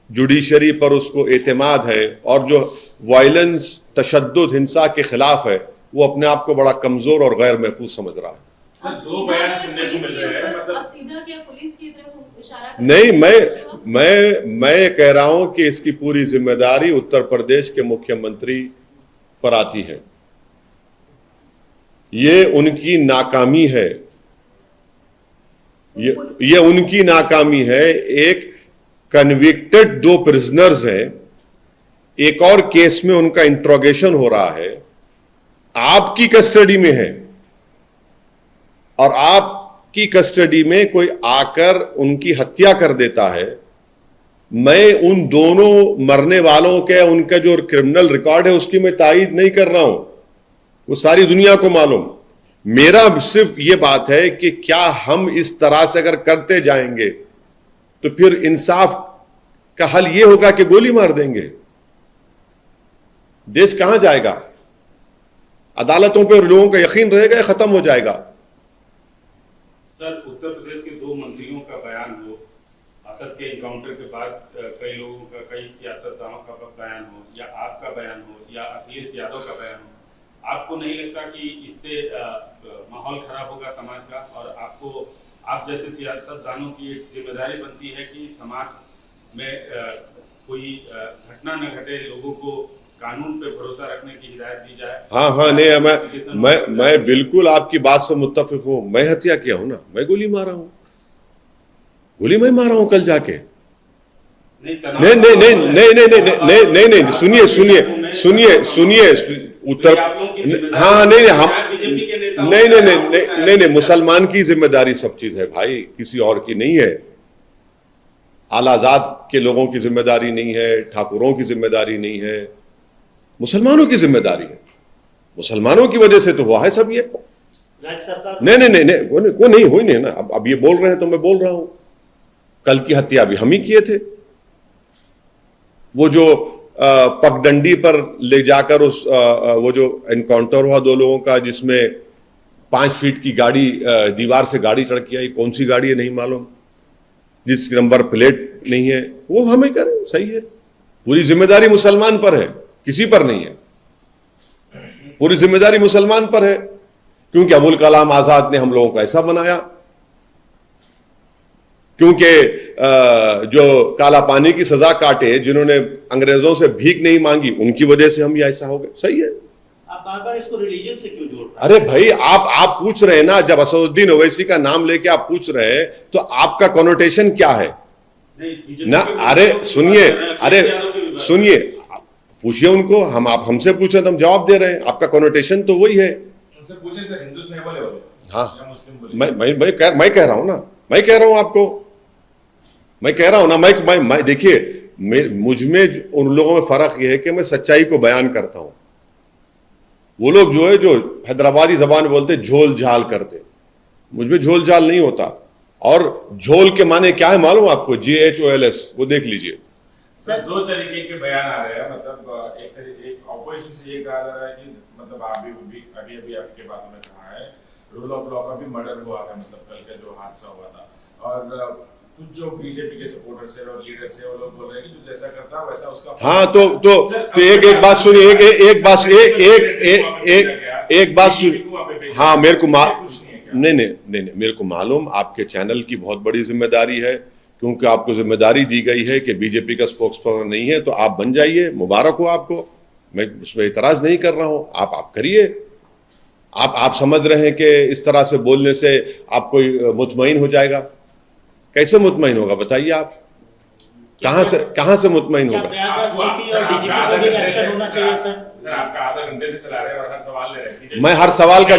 जुडिशरी पर उसको एतमाद है, और जो वायलेंस, तशद्दुद, हिंसा के खिलाफ है, वो अपने आप को बड़ा कमजोर और गैर महफूज समझ रहा है। सर 2 बयान सुनने को मिल रहे हैं, मतलब अब सीधा क्या पुलिस की तरफ इशारा नहीं, मैं कह रहा हूं कि इसकी पूरी जिम्मेदारी उत्तर प्रदेश के मुख्यमंत्री पर आती है। ये उनकी नाकामी है, ये उनकी नाकामी है। एक कन्विक्टेड 2 प्रिजनर्स हैं, एक और केस में उनका इंट्रोगेशन हो रहा है, आपकी कस्टडी में है, और आपकी कस्टडी में कोई आकर उनकी हत्या कर देता है। मैं उन दोनों मरने वालों के, उनका जो क्रिमिनल रिकॉर्ड है उसकी मैं तायीद नहीं कर रहा हूं, वो सारी दुनिया को मालूम। मेरा सिर्फ ये बात है कि क्या हम इस तरह से अगर करते जाएंगे तो फिर इंसाफ का हल ये होगा कि गोली मार देंगे? देश कहां जाएगा? अदालतों पे लोगों का यकीन रहेगा या खत्म हो जाएगा? सर उत्तर प्रदेश के 2 मंत्रियों का बयान हो, असद के इनकाउंटर के बाद कई लोगों का, कई सियासतदानों का बयान हो, या आपका बयान हो, या अखिलेश यादव का बयान हो, आपको नहीं लगता कि इससे माहौल खराब होगा समाज का? और आप जैसे सियासतदानों की एक जिम्मेदारी बनती है कि समाज में कोई घटना न घटे, लोगों को कानून पे भरोसा रखने की हिदायत दी जाए। हाँ, नहीं, मैं बिल्कुल आपकी बात से मुत्तफिक हूं। मैं हत्या किया हूं ना, मैं गोली मारा हूं, गोली मैं मारा हूं कल जाके। नहीं, सुनिए उत्तर, हाँ, नहीं, मुसलमान की जिम्मेदारी सब चीज है भाई, किसी और की नहीं है। आलाजाद के लोगों की जिम्मेदारी नहीं है, ठाकुरों की जिम्मेदारी नहीं है, मुसलमानों की जिम्मेदारी है। मुसलमानों की वजह से तो हुआ है सब ये। नहीं, वो नहीं हुई नहीं ना। अब ये बोल रहे हैं तो मैं बोल रहा हूं, कल की हत्या भी हम ही किए थे। वो जो पगडंडी पर ले जाकर वो जो एनकाउंटर हुआ 2 लोगों का, जिसमें 5 फीट की गाड़ी, दीवार से गाड़ी चढ़ के आई, कौन सी गाड़ी है नहीं मालूम, जिस नंबर प्लेट नहीं है, वो हमें करें, सही है। पूरी जिम्मेदारी मुसलमान पर है, किसी पर नहीं है। पूरी जिम्मेदारी मुसलमान पर है, क्योंकि अबुल कलाम आजाद ने हम लोगों को ऐसा बनाया, क्योंकि जो काला पानी की सजा काटे, जिन्होंने अंग्रेजों से भीख नहीं मांगी, उनकी वजह से हम ये ऐसा हो गए। सही है। आप बार-बार इसको रिलीजन से क्यों जोड़ रहे हैं? अरे भाई, आप पूछ रहे हैं ना, जब असदुद्दीन ओवैसी का नाम लेके आप पूछ रहे हैं, तो आपका कॉनोटेशन क्या है? नहीं, ना। अरे सुनिए, पूछिए उनको, हमसे पूछे तो हम जवाब दे रहे हैं, आपका कॉनोटेशन तो वही है। उनसे पूछे सर, हिंदुज नहीं बोले वो, हाँ, या मुस्लिम बोले? मैं कह रहा हूं ना, मैं कह रहा हूं आपको, मैं कह रहा हूं ना, मैं देखिए, मुझ में उन लोगों में फर्क यह है कि मैं सच्चाई को बयान करता हूं। वो लोग जो है, जो हैदराबादी जबान में बोलते झोल झाल करते, मुझ में झोल झाल नहीं होता। और झोल के माने क्या है मालूम आपको? JHOLS, वो देख लीजिए। सर, दो तरीके के बयान आ रहे हैं, मतलब एक ऑपोजिशन से ये कहा जा रहा है कि मतलब अभी आपके बातों में कहा है, रूल ऑफ लॉ का भी मर्डर हुआ है, मतलब कल का जो हादसा हुआ था। और कुछ जो बीजेपी के सपोर्टर्स है और लीडर्स है, वो लोग बोल रहे हैं कि जो जैसा करता है वैसा उसका। हाँ, तो एक बात सुनिए, एक बात सुनिए। हाँ, मेरे को नहीं, मेरे को मालूम आपके चैनल की बहुत बड़ी जिम्मेदारी है, क्योंकि आपको जिम्मेदारी दी गई है कि बीजेपी का स्पोक्स पर्सन नहीं है, तो आप बन जाइए, मुबारक हो आपको, मैं उसमें इतराज नहीं कर रहा हूं, आप करिए। आप समझ रहे हैं कि इस तरह से बोलने से आप कोई मुतमईन हो जाएगा? कैसे मुतमईन होगा बताइए आप? कहां से मुतमईन होगा? आपका आधा घंटे से चला रहे हैं और हर सवाल ले रहे हैं। मैं हर सवाल का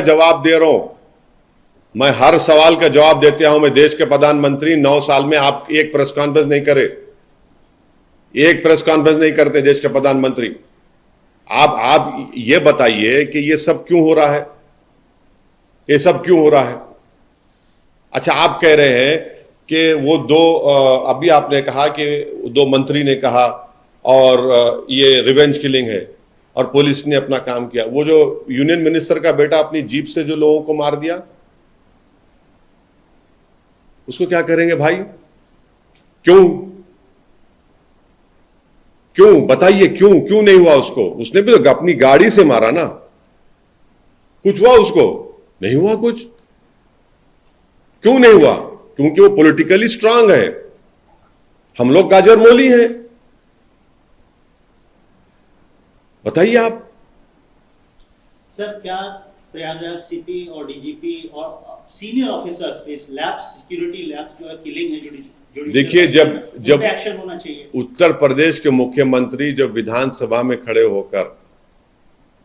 जवाब दे रहा हूं। मैं हर सवाल का जवाब देते हूं। मैं देश के प्रधानमंत्री, 9 साल में आप एक प्रेस कॉन्फ्रेंस नहीं करे, एक प्रेस कॉन्फ्रेंस नहीं करते देश के प्रधानमंत्री। आप ये बताइए कि ये सब क्यों हो रहा है? ये सब क्यों हो रहा है? अच्छा, आप कह रहे हैं कि वो अभी आपने कहा कि 2 मंत्री ने कहा और ये रिवेंज किलिंग है और पुलिस ने अपना काम किया। वो जो यूनियन मिनिस्टर का बेटा अपनी जीप से जो लोगों को मार दिया, उसको क्या करेंगे भाई? क्यों बताइए, क्यों नहीं हुआ उसको? उसने भी तो अपनी गाड़ी से मारा ना। कुछ हुआ उसको? नहीं हुआ कुछ। क्यों नहीं हुआ? क्योंकि वो पॉलिटिकली स्ट्रांग है, हम लोग गाजर मोली हैं। बताइए आप। सर, क्या प्रयागराज सीपी और डीजीपी और सीनियर ऑफिसर्स इस लैब्स, सिक्योरिटी लैब्स जो है किलिंग है, देखिए, जब एक्शन होना चाहिए। उत्तर प्रदेश के मुख्यमंत्री जब विधानसभा में खड़े होकर,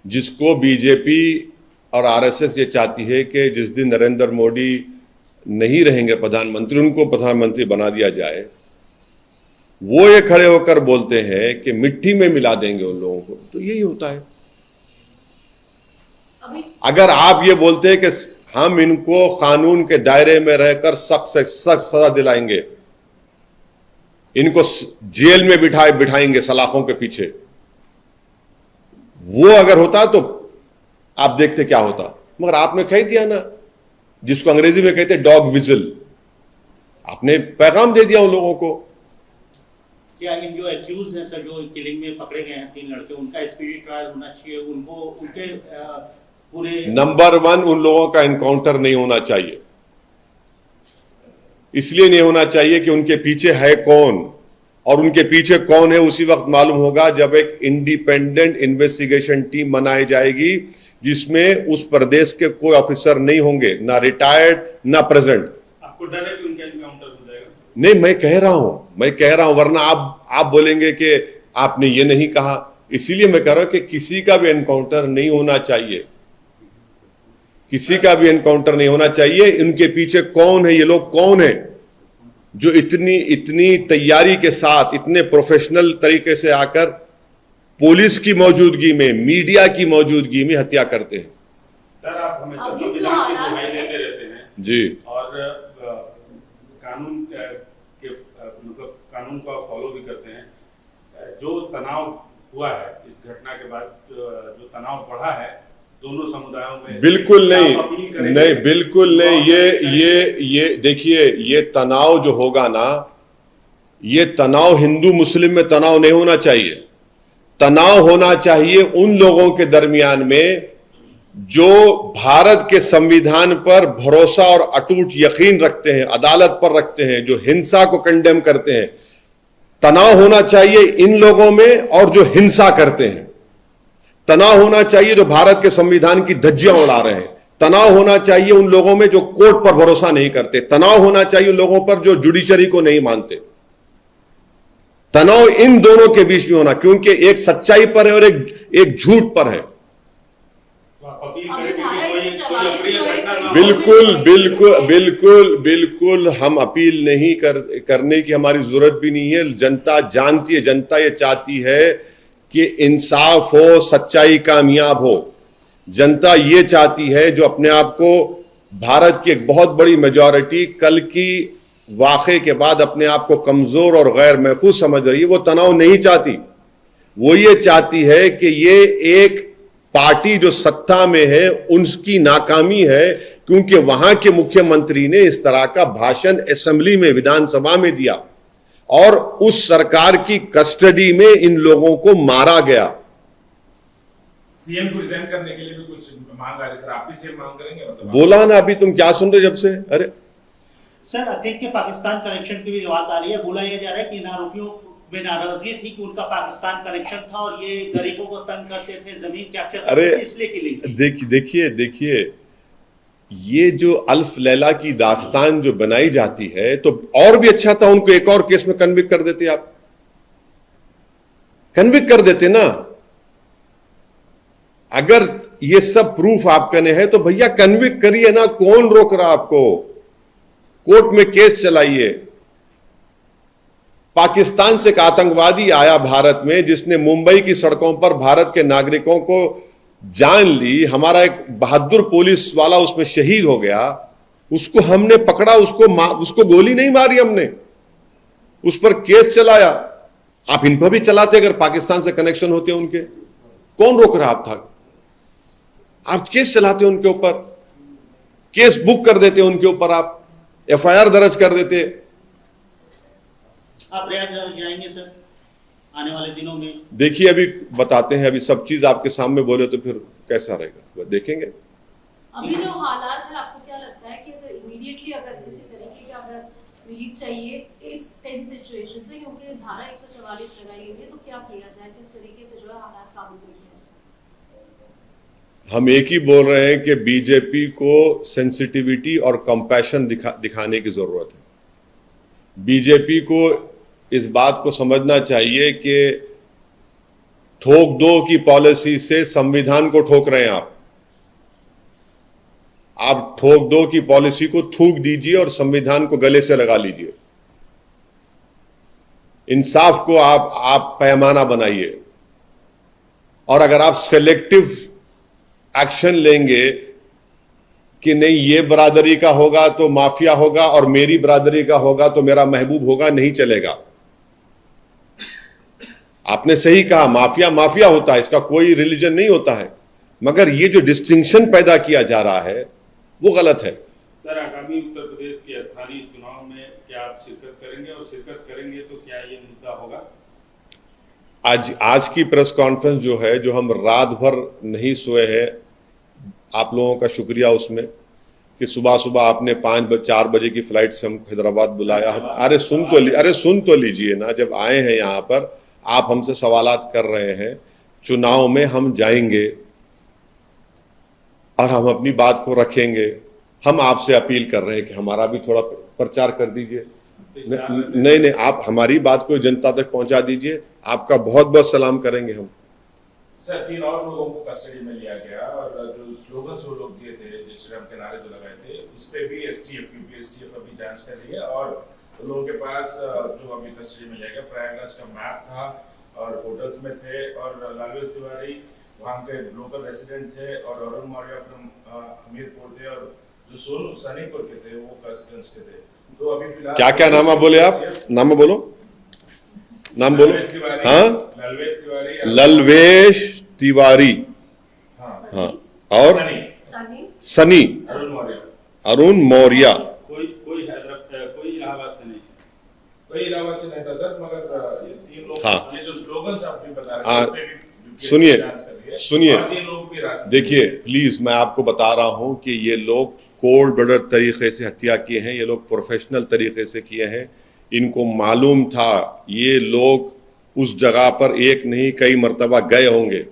जिसको बीजेपी और आरएसएस ये चाहती है कि जिस दिन नरेंद्र मोदी नहीं रहेंगे प्रधानमंत्री, उनको प्रधानमंत्री बना दिया जाए, वो ये खड़े होकर बोलते हैं कि मिट्टी में मिला देंगे उन लोगों को, तो यही होता है। अगर आप ये बोलते हैं कि हम इनको कानून के दायरे में रहकर सख्त से सख्त सजा दिलाएंगे, इनको जेल में बिठाएंगे सलाखों के पीछे, वो अगर होता तो आप देखते क्या होता। मगर आपने कह दिया ना, जिसको अंग्रेजी में कहते डॉग विजिल, आपने पैगाम दे दिया उन लोगों को। क्या इन जो एक्यूज हैं सर, जो किलिंग में पकड़े गए हैं 3 लड़के, उनका स्पीडी ट्रायल होना चाहिए, उनको उनके पूरे नंबर 1 उन लोगों का एनकाउंटर नहीं होना चाहिए। इसलिए नहीं होना चाहिए कि उनके पीछे है कौन, और उनके पीछे कौन है उसी वक्त मालूम होगा जब एक इंडिपेंडेंट इन्वेस्टिगेशन टीम बनाई जाएगी, जिसमें उस प्रदेश के कोई ऑफिसर नहीं होंगे, ना रिटायर्ड ना प्रेजेंट। आपको डर है कि उनका एनकाउंटर हो जाएगा? नहीं, मैं कह रहा हूं, वरना आप बोलेंगे कि आपने ये नहीं कहा। इसीलिए मैं कह रहा हूं कि किसी का भी एनकाउंटर नहीं होना चाहिए, किसी का भी एनकाउंटर नहीं होना चाहिए। इनके पीछे कौन है, ये लोग कौन है जो इतनी तैयारी के साथ, इतने प्रोफेशनल तरीके से आकर पुलिस की मौजूदगी में, मीडिया की मौजूदगी में हत्या करते हैं। सर, आप हमेशा संविधान की दुहाई देते रहते हैं जी, और कानून के मतलब कानून को आप फॉलो भी करते हैं। जो तनाव हुआ है इस घटना के बाद, जो तनाव बढ़ा है दोनों समुदायों में, बिल्कुल नहीं, बिल्कुल नहीं। ये देखिए, ये तनाव जो होगा ना, ये तनाव हिंदू मुस्लिम में तनाव नहीं होना चाहिए। तनाव होना चाहिए उन लोगों के दरमियान में जो भारत के संविधान पर भरोसा और अटूट यकीन रखते हैं, अदालत पर रखते हैं, जो हिंसा को कंडेम करते हैं। तनाव होना चाहिए इन लोगों में और जो हिंसा करते हैं। तनाव होना चाहिए जो भारत के संविधान की धज्जियां उड़ा रहे हैं। तनाव होना चाहिए उन लोगों में जो कोर्ट पर भरोसा नहीं करते, तनाव होना चाहिए उन लोगों पर जो जुडिशरी को नहीं मानते। तनाव इन दोनों के बीच में होना, क्योंकि एक सच्चाई पर है और एक झूठ पर है। तो आप अपील करेंगे कि कोई अप्रिय घटना ना हो। बिल्कुल बिल्कुल बिल्कुल बिल्कुल हम अपील नहीं करने की हमारी जरूरत भी नहीं है। जनता जानती है, जनता ये चाहती है कि इंसाफ हो, सच्चाई कामयाब हो। जनता ये चाहती है, जो अपने आप को भारत की एक बहुत बड़ी मेजॉरिटी कल की वाक़े के बाद अपने आप को कमजोर और गैर महफूज समझ रही है, वो तनाव नहीं चाहती। वो ये चाहती है कि ये एक पार्टी जो सत्ता में है उनकी नाकामी है, क्योंकि वहां के मुख्यमंत्री ने इस तरह का भाषण असेंबली में, विधानसभा में दिया और उस सरकार की कस्टडी में इन लोगों को मारा गया। सीएम को रिजाइन करने के लिए भी कुछ मांग आ रही सर, आप भी सीएम मांग करेंगे? मतलब बोला ना, अभी तुम क्या सुन रहे जब से? अरे सर, अतीक के पाकिस्तान कनेक्शन की भी बात आ रही है। बोला यह जा रहा है कि इन आरोपियों में नाराजगी थी कि उनका पाकिस्तान कनेक्शन था और ये गरीबों को तंग करते थे, जमीन कैप्चर करते थे, इसलिए की लिंक। देखिए ये जो अल्फ लैला की दास्तान जो बनाई जाती है, तो और भी अच्छा था उनको एक और केस में कन्विक्ट कर देते। आप कन्विक्ट कर देते ना। अगर ये सब प्रूफ आपके ने है तो भैया कन्विक्ट करिए ना, कौन रोक रहा आपको? कोर्ट में केस चलाइए। पाकिस्तान से एक आतंकवादी आया भारत में, जिसने मुंबई की सड़कों पर भारत के नागरिकों को जान ली। हमारा एक बहादुर पुलिस वाला उसमें शहीद हो गया। उसको हमने पकड़ा, उसको गोली नहीं मारी हमने, उस पर केस चलाया। आप इन पर भी चलाते अगर पाकिस्तान से कनेक्शन होते उनके। कौन रोक रहा था? आप केस चलाते उनके ऊपर, केस बुक कर देते उनके ऊपर, आप एफआईआर दर्ज कर देते। आप रियाद जाएंगे सर आने वाले दिनों में? देखिए अभी बताते हैं, अभी सब चीज आपके सामने बोले तो फिर कैसा रहेगा, वो देखेंगे। अभी जो हालात है, आपको क्या लगता है कि अगर इमीडिएटली अगर किसी तरीके का अगर रिलीफ चाहिए इस टेंस सिचुएशन से, क्योंकि धारा 144 लगाई गई है, तो क्या किया जाए, किस तरीके से जो है हालात काबू में किया जाए? हम एक ही बोल रहे हैं कि बीजेपी को सेंसिटिविटी और कंपैशन दिखाने की जरूरत है। बीजेपी को इस बात को समझना चाहिए कि ठोक दो की पॉलिसी से संविधान को ठोक रहे हैं आप ठोक दो की पॉलिसी को थूक दीजिए और संविधान को गले से लगा लीजिए। इंसाफ को आप पैमाना बनाइए, और अगर आप सेलेक्टिव एक्शन लेंगे कि नहीं ये बरादरी का होगा तो माफिया होगा और मेरी बरादरी का होगा तो मेरा महबूब होगा, नहीं चलेगा। आपने सही कहा, माफिया माफिया होता है, इसका कोई रिलीजन नहीं होता है, मगर ये जो डिस्टिंक्शन पैदा किया जा रहा है वो गलत है। सर, आगामी उत्तर प्रदेश के स्थानीय चुनाव में क्या आप शिरकत करेंगे, और शिरकत करेंगे तो क्या ये मुद्दा होगा? आज की प्रेस कॉन्फ्रेंस जो है, जो हम रात भर नहीं सोए हैं, आप लोगों का शुक्रिया उसमें कि सुबह सुबह आपने 4 बजे की फ्लाइट से हमको हैदराबाद बुलाया। अरे सुन तो लीजिए ना, जब आए हैं यहाँ पर आप हमसे सवालात कर रहे हैं। चुनाव में हम जाएंगे और हम अपनी बात को रखेंगे। हम आपसे अपील कर रहे हैं कि हमारा भी थोड़ा प्रचार कर दीजिए। नहीं, आप हमारी बात को जनता तक पहुंचा दीजिए। आपका बहुत बहुत सलाम करेंगे हम। सर, 3 और लोगों को कस्टडी में लिया गया, और जो स्लोगन्स वो लोग दिए थे, जय श्री राम के नारे जो लगाए थे, उस पे भी एसटीएफ अभी जांच कर रही है। और लोगों के पास जो अभी कस्टडी में लिया गया, प्रयागराज का मैप था और होटल्स में थे, और लालवेश तिवारी वहाँ के लोकल रेसिडेंट थे, और अरुण मौर्य फ्रॉम हमीरपुर थे, और जो सोनू सनीपुर के थे वो कस्टम्स के थे। तो अभी फिलहाल क्या नाम बोले आप? नाम बोलो। हाँ, ललवेश तिवारी। हाँ, और सनी अरुण मौर्य। कोई इलाहाबाद से नहीं था सर, मगर ये 3 लोग, हाँ, ये जो स्लोगन्स आपने बताया, सुनिए, देखिए प्लीज, मैं आपको बता रहा हूं कि ये लोग कोल्ड ब्लडेड तरीके से हत्या किए हैं, ये लोग प्रोफेशनल तरीके से किए हैं। इनको मालूम था ये लोग उस जगह पर एक नहीं कई मर्तबा गए होंगे।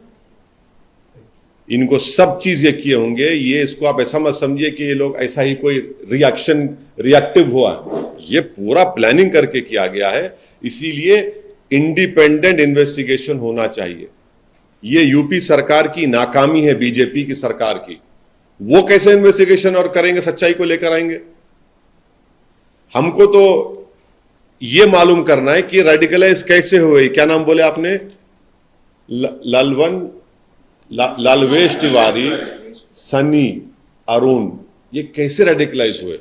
इनको सब चीज ये किए होंगे। ये इसको आप ऐसा मत समझिए कि ये लोग ऐसा ही कोई रिएक्टिव हुआ है, ये पूरा प्लानिंग करके किया गया है। इसीलिए इंडिपेंडेंट इन्वेस्टिगेशन होना चाहिए। ये यूपी सरकार की नाकामी है, बीजेपी की सरकार की। वो कैसे इन्वेस्टिगेशन और करेंगे, सच्चाई को लेकर आएंगे? हमको तो ये मालूम करना है कि रेडिकलाइज कैसे हुए। क्या नाम बोले आपने? लालवेश तिवारी, सनी, अरुण, ये कैसे रेडिकलाइज हुए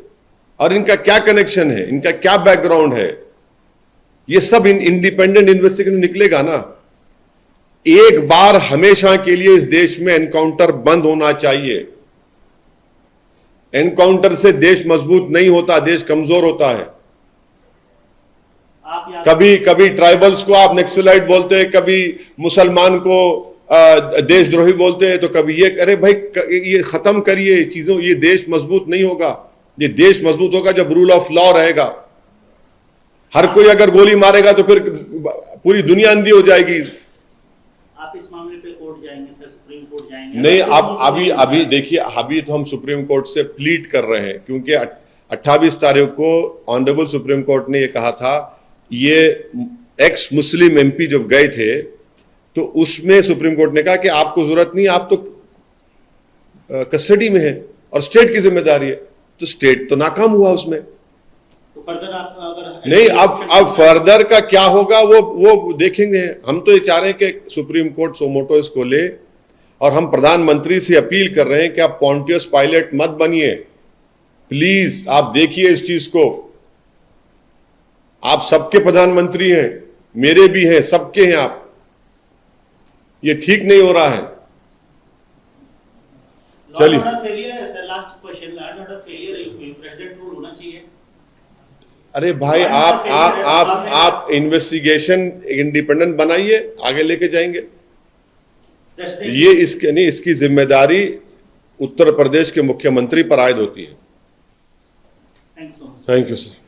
और इनका क्या कनेक्शन है, इनका क्या बैकग्राउंड है? ये सब इंडिपेंडेंट इन्वेस्टिगेशन निकलेगा ना। एक बार हमेशा के लिए इस देश में एनकाउंटर बंद होना चाहिए। एनकाउंटर से देश मजबूत नहीं होता, देश कमजोर होता है। कभी ट्राइबल्स को आप नक्सलाइट बोलते हैं, कभी मुसलमान को देशद्रोही बोलते हैं, तो कभी ये। अरे भाई, ये खत्म करिए चीजों। ये देश मजबूत नहीं होगा। ये देश मजबूत होगा जब रूल ऑफ लॉ रहेगा। हर कोई अगर गोली मारेगा तो फिर पूरी दुनिया अंधी हो जाएगी। आप इस मामले पे कोर्ट जाएंगे सर, सुप्रीम कोर्ट जाएंगे? नहीं, आप अभी देखिए, अभी तो हम सुप्रीम कोर्ट से प्लीड कर रहे हैं, क्योंकि 28 तारीख को ऑनरेबल सुप्रीम कोर्ट ने ये कहा था। ये एक्स मुस्लिम एमपी जब गए थे तो उसमें सुप्रीम कोर्ट ने कहा कि आपको जरूरत नहीं, आप तो कस्टडी में है और स्टेट की जिम्मेदारी है। तो स्टेट तो नाकाम हुआ उसमें। तो फर्दर आप अगर नहीं, अब फर्दर का क्या होगा वो देखेंगे। हम तो ये चाह रहे हैं कि सुप्रीम कोर्ट सोमोटो इसको ले, और हम प्रधानमंत्री से अपील कर रहे हैं कि आप पॉन्टियस पायलट मत बनिए। प्लीज आप देखिए इस चीज को। आप सबके प्रधानमंत्री हैं, मेरे भी हैं, सबके हैं आप। ये ठीक नहीं हो रहा है। चलिए, फेलियर है सर। लास्ट क्वेश्चन, फेलियर है, प्रेसिडेंट रूल होना चाहिए। अरे भाई, आप इन्वेस्टिगेशन इंडिपेंडेंट बनाइए, आगे लेके जाएंगे। ये इसकी जिम्मेदारी उत्तर प्रदेश के मुख्यमंत्री पर आयद होती है। Thank you so much. Thank you sir.